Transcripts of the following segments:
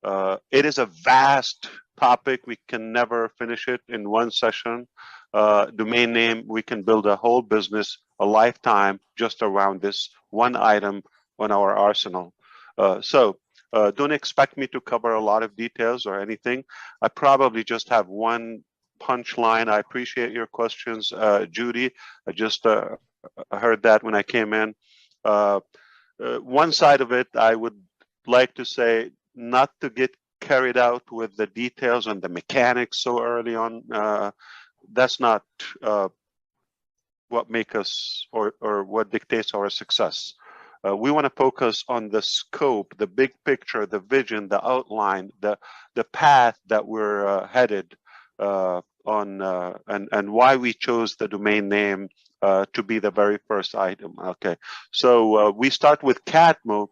It is a vast topic. We can never finish it in one session. Domain name, we can build a whole business, a lifetime, just around this one item on our arsenal. Don't expect me to cover a lot of details or anything. I probably just have one punchline. I appreciate your questions, Judy. I just heard that when I came in. One side of it, I would like to say not to get carried out with the details and the mechanics so early on. That's not what makes us or what dictates our success. We want to focus on the scope, the big picture, the vision, the outline, the path that we're headed on, and why we chose the domain name to be the very first item. Okay, so we start with CATMO,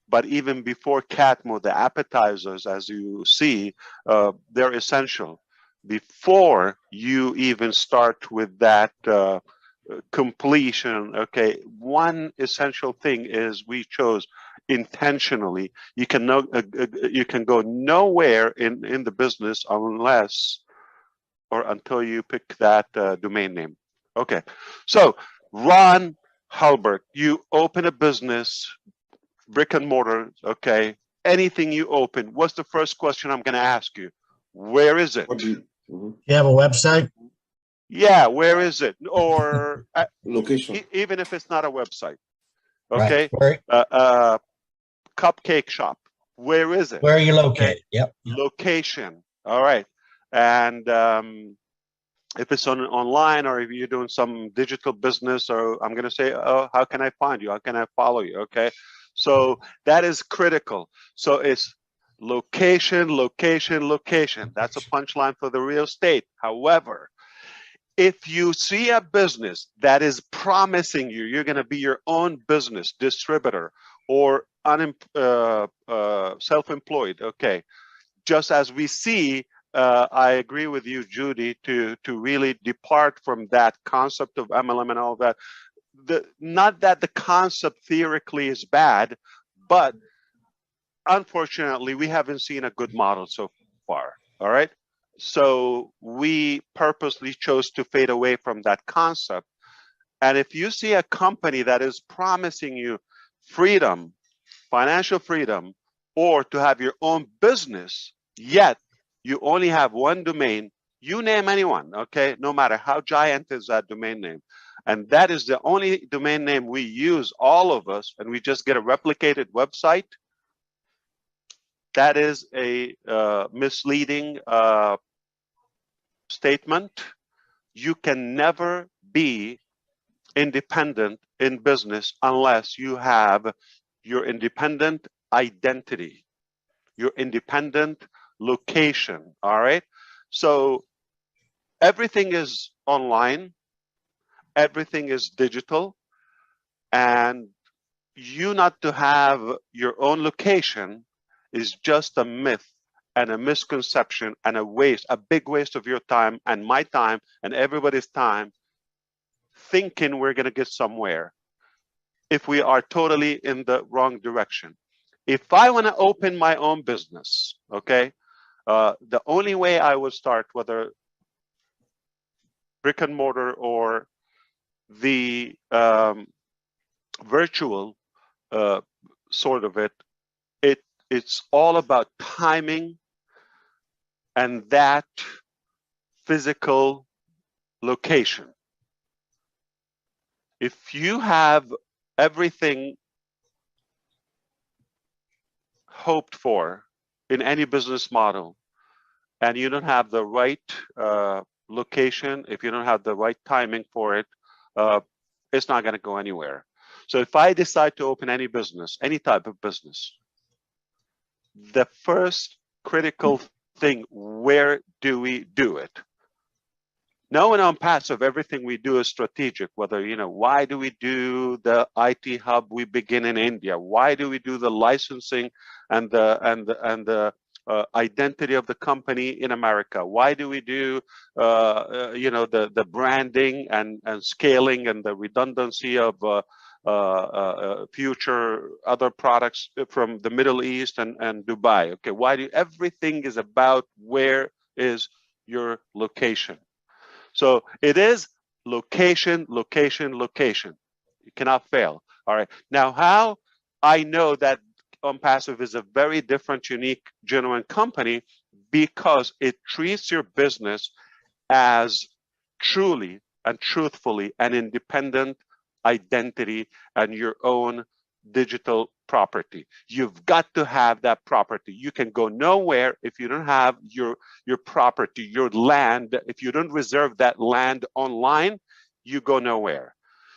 but even before CATMO, the appetizers, as you see, they're essential. Before you even start with that completion, okay, one essential thing is we chose intentionally. You can go nowhere in the business unless or until you pick that domain name. Okay, so Ron Halbert, you open a business, brick and mortar, okay, anything you open, what's the first question I'm going to ask you? Where is it? You have a website? Yeah, where is it? Or location. Even if it's not a website, okay? Right. Cupcake shop, where is it? Where are you located? Okay. Yep. Location, all right. And if it's online, or if you're doing some digital business, or I'm going to say, oh, how can I find you? How can I follow you? Okay. So that is critical. So it's location, location, location. That's a punchline for the real estate. However, if you see a business that is promising you're going to be your own business distributor or self-employed, okay, just as we see, I agree with you, Judy, to really depart from that concept of MLM and all that. Not that the concept theoretically is bad, but unfortunately, we haven't seen a good model so far. All right. So we purposely chose to fade away from that concept. And if you see a company that is promising you freedom, financial freedom, or to have your own business, yet you only have one domain, you name anyone, okay? No matter how giant is that domain name. And that is the only domain name we use, all of us, and we just get a replicated website. That is a misleading statement. You can never be independent in business unless you have your independent identity, your independent location, all right? So everything is online, everything is digital, and you not to have your own location is just a myth and a misconception and a waste, a big waste of your time and my time and everybody's time, thinking we're going to get somewhere if we are totally in the wrong direction. If I want to open my own business, okay, the only way I would start, whether brick and mortar or the virtual sort of it's all about timing and that physical location. If you have everything hoped for in any business model and you don't have the right location, if you don't have the right timing for it, it's not going to go anywhere. So if I decide to open any business, any type of business, the first critical thing, where do we do it? Now in ONPASSIVE, everything we do is strategic. Whether, why do we do the IT hub? We begin in India. Why do we do the licensing and the identity of the company in America? Why do we do the branding and scaling and the redundancy of future other products from the Middle East and Dubai. Okay, why do everything is about where is your location? So it is location, location, location. You cannot fail. All right. Now, how I know that OnPassive is a very different, unique, genuine company because it treats your business as truly and truthfully an independent identity and your own digital property. You've got to have that property. You can go nowhere if you don't have your property, your land. If you don't reserve that land online, you go nowhere.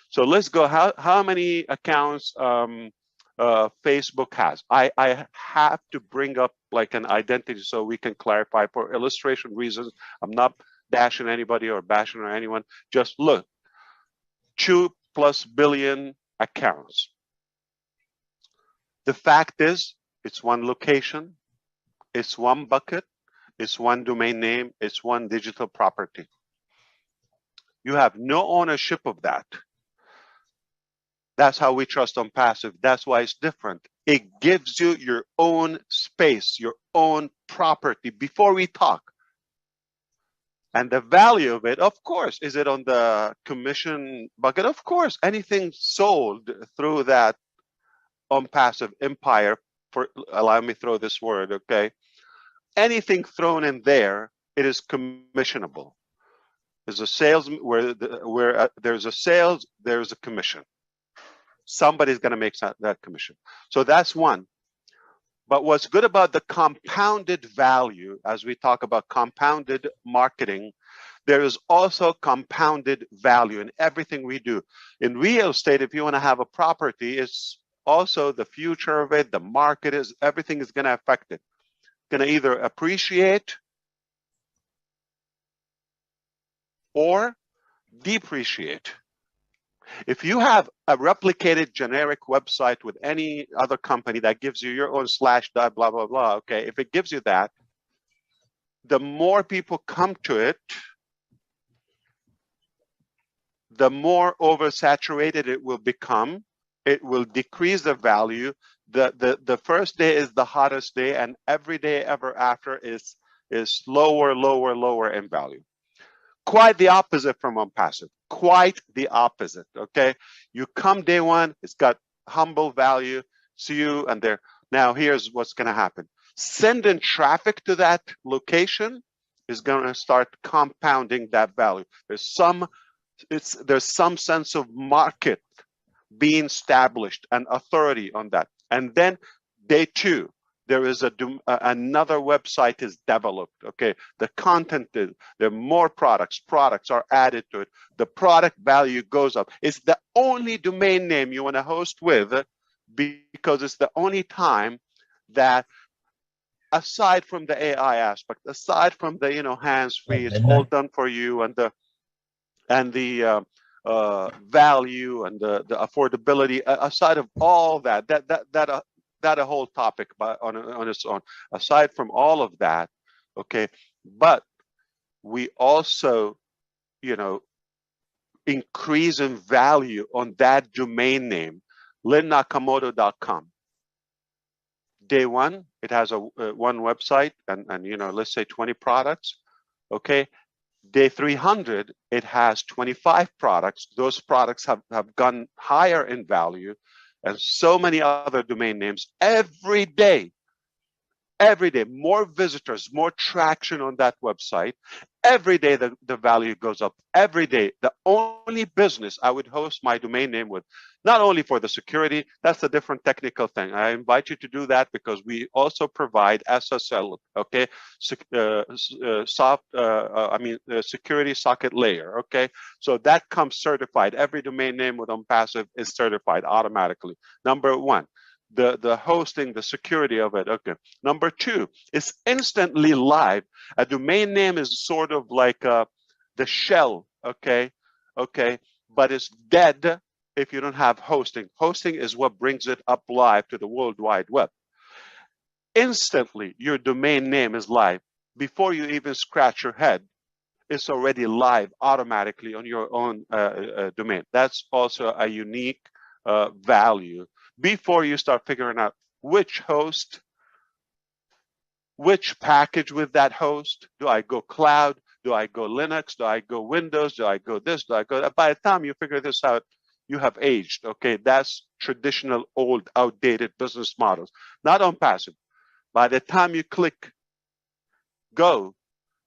So let's go. How many accounts Facebook has? I have to bring up like an identity so we can clarify for illustration reasons. I'm not bashing anybody or bashing or anyone. Just look, 2+ billion accounts. The fact is, it's one location, it's one bucket, it's one domain name, it's one digital property. You have no ownership of that. That's how we trust OnPassive. That's why it's different. It gives you your own space, your own property before we talk. And the value of it, of course, is it on the commission bucket? Of course, anything sold through that OnPassive empire, for allow me to throw this word, okay? Anything thrown in there, it is commissionable. There's a sales where there's a sales, there's a commission. Somebody's going to make that commission. So that's one. But what's good about the compounded value, as we talk about compounded marketing, there is also compounded value in everything we do. In real estate, if you want to have a property, it's also the future of it, the market is, everything is going to affect it. Going to either appreciate or depreciate. If you have a replicated generic website with any other company that gives you your own / dot blah, blah, blah, okay, if it gives you that, the more people come to it, the more oversaturated it will become. It will decrease the value. The first day is the hottest day, and every day ever after is lower, lower, lower in value. Quite the opposite from OnPassive. Quite the opposite, okay? You come day one, it's got humble value, see you, and there. Now here's what's gonna happen. Sending traffic to that location is gonna start compounding that value. There's some sense of market being established and authority on that. And then day two, there is another website is developed. Okay, the content is, there are more products are added to it. The product value goes up. It's the only domain name you want to host with, because it's the only time that, aside from the AI aspect, aside from the hands-free, it's all done for you, and the value and the affordability, aside of all that a whole topic on its own. Aside from all of that, okay, but we also increase in value on that domain name, linnakamoto.com. Day one, it has one website and let's say 20 products. Okay, day 300, it has 25 products. Those products have gone higher in value, and so many other domain names. Every day, more visitors, more traction on that website. Every day, the value goes up. Every day, the only business I would host my domain name with, not only for the security, that's a different technical thing. I invite you to do that because we also provide SSL, okay, security socket layer, okay? So that comes certified. Every domain name with OnPassive is certified automatically. Number one. The hosting, the security of it. Okay. Number two, it's instantly live. A domain name is sort of like the shell, okay, but it's dead if you don't have hosting. Hosting is what brings it up live to the World Wide Web. Instantly, your domain name is live. Before you even scratch your head, it's already live automatically on your own domain. That's also a unique value before you start figuring out which host, which package with that host. Do I go cloud? Do I go Linux? Do I go Windows? Do I go this? Do I go that? By the time you figure this out, you have aged. Okay, that's traditional, old, outdated business models. Not on passive. By the time you click go,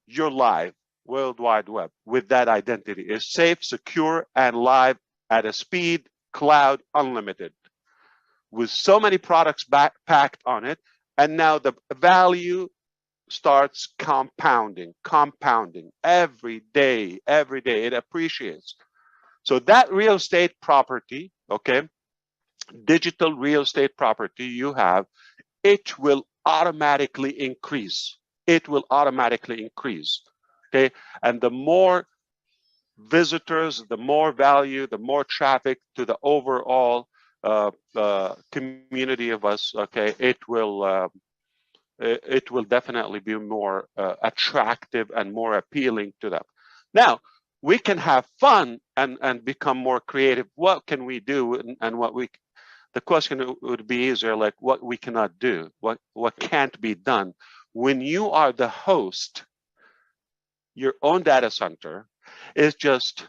you're live, World Wide Web, with that identity. It's safe, secure, and live at a speed, cloud, unlimited, with so many products packed on it. And now the value starts compounding every day, it appreciates. So that real estate property, okay, digital real estate property you have, it will automatically increase. It will automatically increase, okay? And the more visitors, the more value, the more traffic to the overall community of us, okay, it will definitely be more attractive and more appealing to them. Now, we can have fun and become more creative. What can we do, and what we, the question would be easier, like what we cannot do, what can't be done. When you are the host, your own data center is just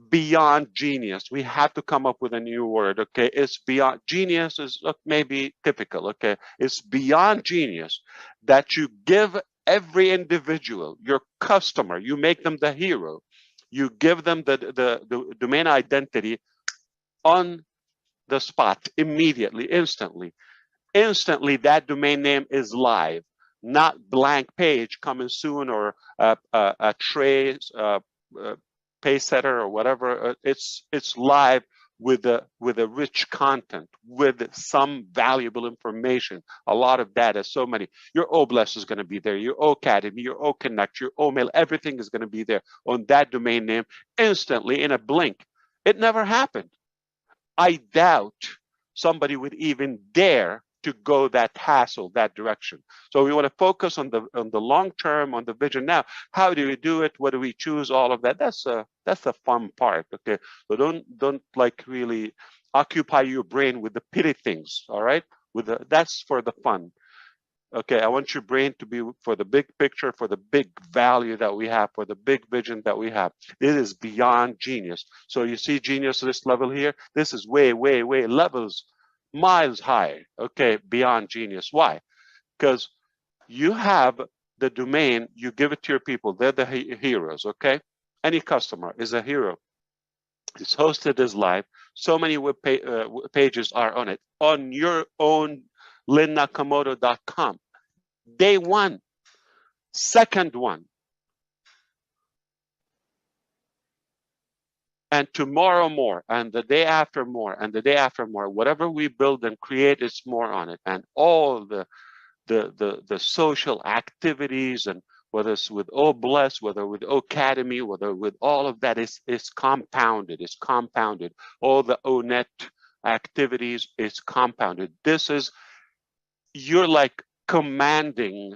beyond genius. We have to come up with a new word, okay? It's beyond genius is maybe typical, okay? It's beyond genius that you give every individual, your customer, you make them the hero. You give them the domain identity on the spot, immediately, instantly that domain name is live, not blank page coming soon, or a trace pay setter or whatever. It's live with a rich content, with some valuable information, a lot of data, so many. Your OBLES is going to be there, your OAcademy, your OConnect, your OMail, everything is going to be there on that domain name instantly, in a blink. It never happened. I doubt somebody would even dare to go that hassle, that direction. So we want to focus on the long term, on the vision. Now, how do we do it? What do we choose? All of that. That's the fun part. Okay. So don't like really occupy your brain with the pity things. All right. That's for the fun. Okay, I want your brain to be for the big picture, for the big value that we have, for the big vision that we have. It is beyond genius. So you see genius at this level here? This is way levels, miles high, okay, beyond genius. Why? Because you have the domain, you give it to your people. They're the heroes, okay? Any customer is a hero. It's hosted as live. So many pages are on it. On your own linnakamoto.com. Day one, second one, and tomorrow more, and the day after more, and the day after more. Whatever we build and create, it's more on it. And all the social activities, and whether it's with OBLES, whether with OAcademy, whether with all of that, is compounded. It's compounded. All the ONET activities is compounded. This is, you're like commanding,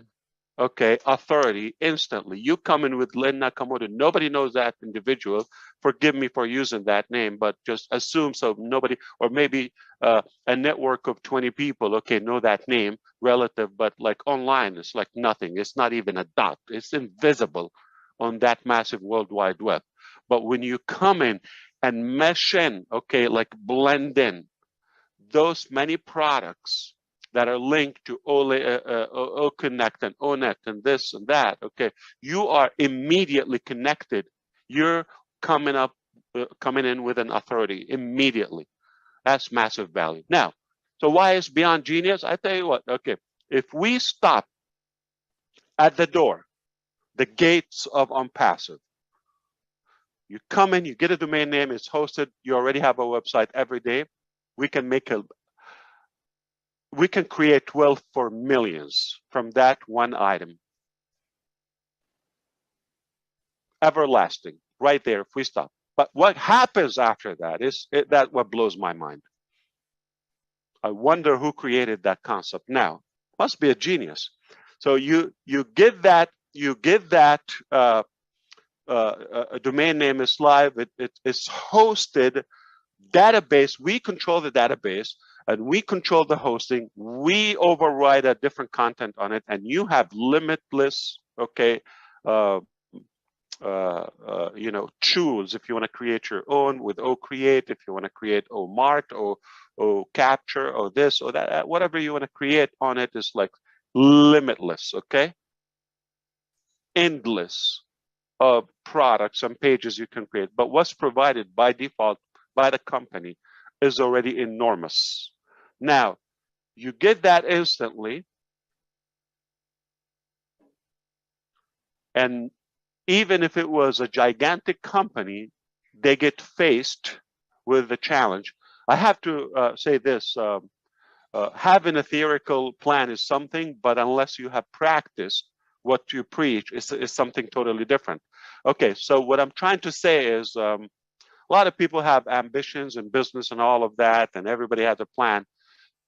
okay, authority instantly. You come in with Len Nakamoto. Nobody knows that individual. Forgive me for using that name, but just assume so. Nobody, or maybe a network of 20 people, okay, know that name relative, but like online, it's like nothing. It's not even a dot. It's invisible on that massive World Wide Web. But when you come in and mesh in, okay, like blend in those many products that are linked to OConnect and ONET and this and that, okay, you are immediately connected. You're coming in with an authority immediately. That's massive value. Now, so why is beyond genius? I tell you what, okay, if we stop at the door, the gates of ONPASSIVE, you come in, you get a domain name, it's hosted, you already have a website every day. We can create wealth for millions from that one item. Everlasting, right there if we stop. But what happens after that is that what blows my mind. I wonder who created that concept. Now, must be a genius. So you give that a domain name is live. It's hosted database, we control the database and we control the hosting. We override a different content on it, and you have limitless, okay, uh, tools if you want to create your own with OCreate, if you want to create OMart or OCapture or this or that, whatever you want to create on it is like limitless, okay? Endless products and pages you can create. But what's provided by default by the company is already enormous. Now, you get that instantly, and even if it was a gigantic company, they get faced with the challenge. I have to say this, having a theoretical plan is something, but unless you have practiced what you preach, is something totally different. Okay, so what I'm trying to say is a lot of people have ambitions in business and all of that, and everybody has a plan.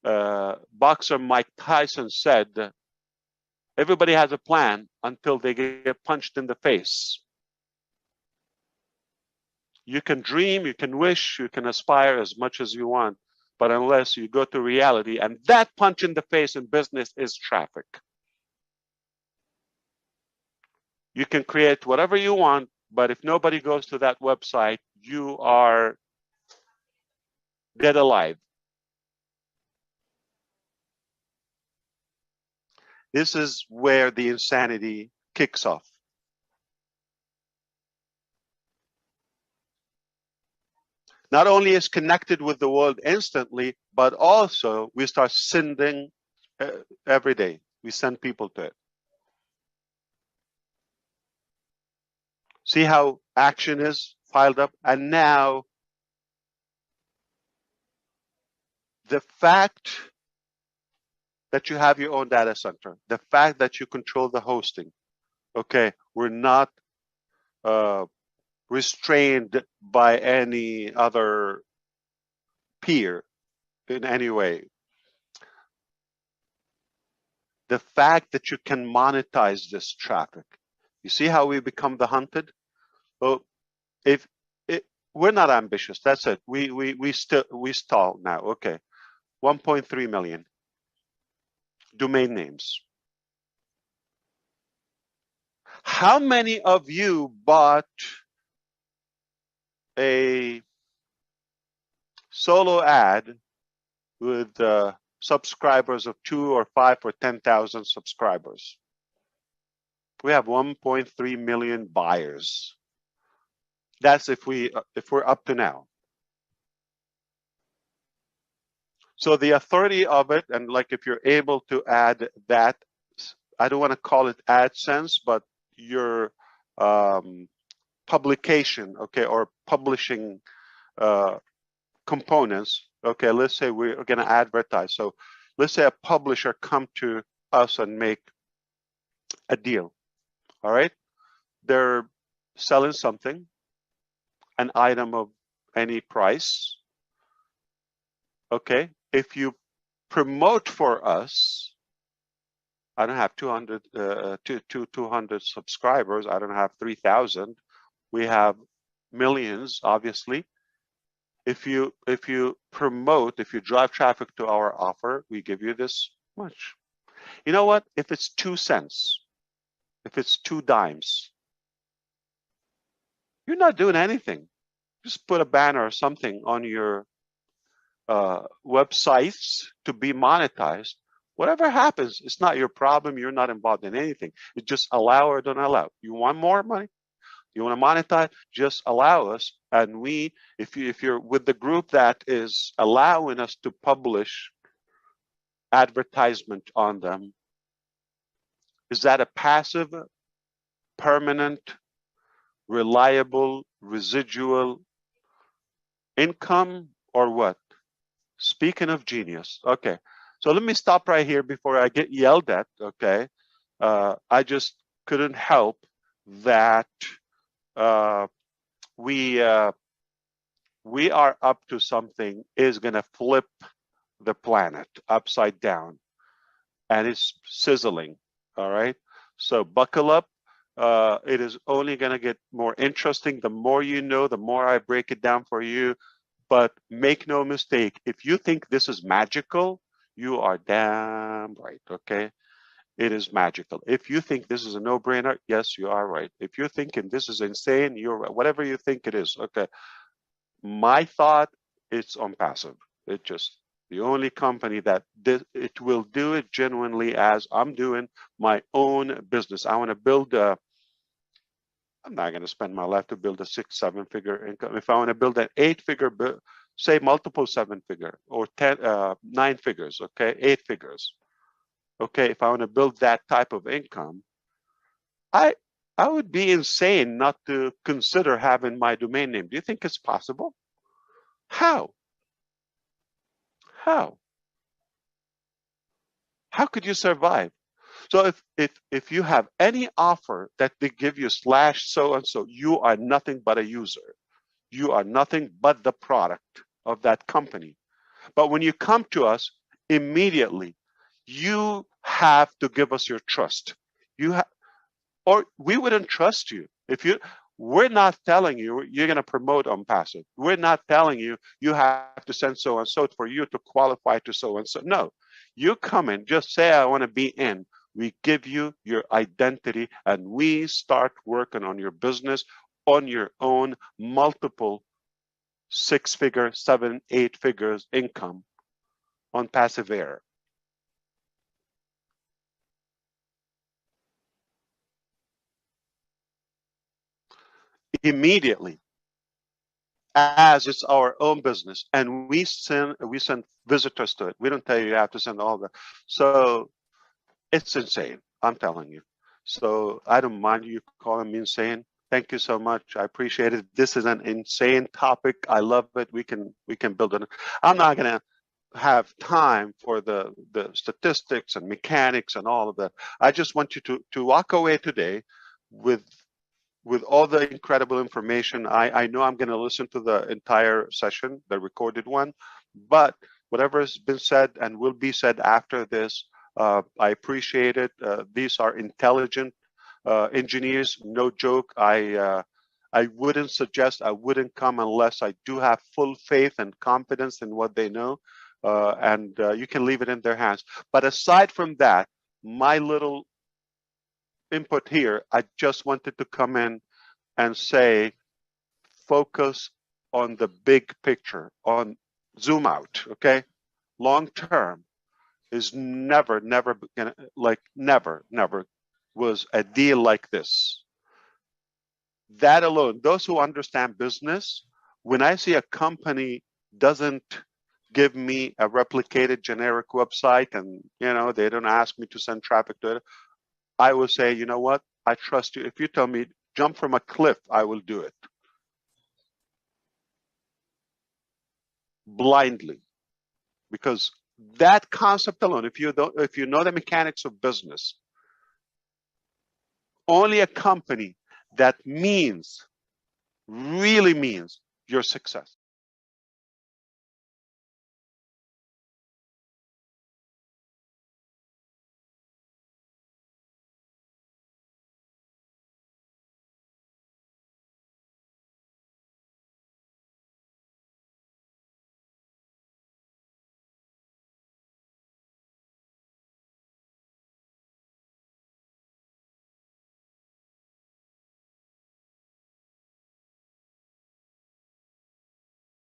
Boxer Mike Tyson said, everybody has a plan until they get punched in the face. You can dream, you can wish, you can aspire as much as you want, but unless you go to reality, and that punch in the face in business is traffic. You can create whatever you want, but if nobody goes to that website, you are dead alive. This is where the insanity kicks off. Not only is connected with the world instantly, but also we start sending every day. We send people to it. See how action is piled up? And now the fact that you have your own data center, the fact that you control the hosting, okay, we're not restrained by any other peer in any way. The fact that you can monetize this traffic. You see how we become the hunted? Well, if it, we're not ambitious, that's it. We stall now. Okay, 1.3 million domain names. How many of you bought a solo ad with subscribers of 2 or 5 or 10,000 subscribers? We have 1.3 million buyers. That's if we're up to now. So the authority of it, and like if you're able to add that, I don't want to call it AdSense, but your publication, okay, or publishing components. Okay, let's say we're going to advertise. So let's say a publisher come to us and make a deal. All right, they're selling something, an item of any price. Okay, if you promote for us, I don't have 200 subscribers. I don't have 3,000. We have millions, obviously. If you promote, if you drive traffic to our offer, we give you this much. You know what? If it's 2 cents, if it's 2 dimes, you're not doing anything. Just put a banner or something on your websites to be monetized. Whatever happens, it's not your problem. You're not involved in anything. You just allow or don't allow. You want more money? You want to monetize? Just allow us. And we, if you're with the group that is allowing us to publish advertisement on them, is that a passive, permanent, reliable, residual income or what? Speaking of genius, okay. So let me stop right here before I get yelled at, okay? I just couldn't help that we are up to something is gonna flip the planet upside down, and it's sizzling, all right? So buckle up. It is only gonna get more interesting. The more you know, the more I break it down for you, But make no mistake, if you think this is magical, you are damn right, okay? It is magical. If you think this is a no-brainer, yes, you are right. If you're thinking this is insane, you're right. Whatever you think it is, okay? My thought, it's on passive. It just the only company that it will do it genuinely as I'm doing my own business. I want to build a. I'm not going to spend my life to build a 6-7 figure income. If I want to build an 8 figure, say multiple 7 figure or 9 figures, okay, 8 figures, okay. If I want to build that type of income, I I would be insane not to consider having my domain name. Do you think it's possible? How? How? How could you survive? So if you have any offer that they give you slash so and so, you are nothing but a user. You are nothing but the product of that company. But when you come to us immediately, you have to give us your trust. You have, or we wouldn't trust you if you. We're not telling you you're going to promote ONPASSIVE. We're not telling you you have to send so and so for you to qualify to so and so. No, you come in, just say I want to be in. We give you your identity, and we start working on your business on your own, multiple 6 figure, 7, 8 figures income on passive air. Immediately, as it's our own business, and we send visitors to it. We don't tell you have to send all that. So it's insane. I'm telling you. So I don't mind you calling me insane. Thank you so much. I appreciate it. This is an insane topic. I love it. We can build it. I'm not gonna have time for the statistics and mechanics and all of that. I just want you to walk away today with all the incredible information. I know I'm going to listen to the entire session, the recorded one, but whatever has been said and will be said after this, I appreciate it. These are intelligent engineers, no joke. I wouldn't suggest, I wouldn't come unless I do have full faith and confidence in what they know, and you can leave it in their hands. But aside from that, my little input here, I just wanted to come in and say, focus on the big picture, on zoom out, okay? Long term is never gonna, like never was a deal like this. That alone, those who understand business, when I see a company doesn't give me a replicated generic website and they don't ask me to send traffic to it, I will say, you know what? I trust you. If you tell me jump from a cliff, I will do it blindly, because that concept alone, if you know the mechanics of business, only a company that really means your success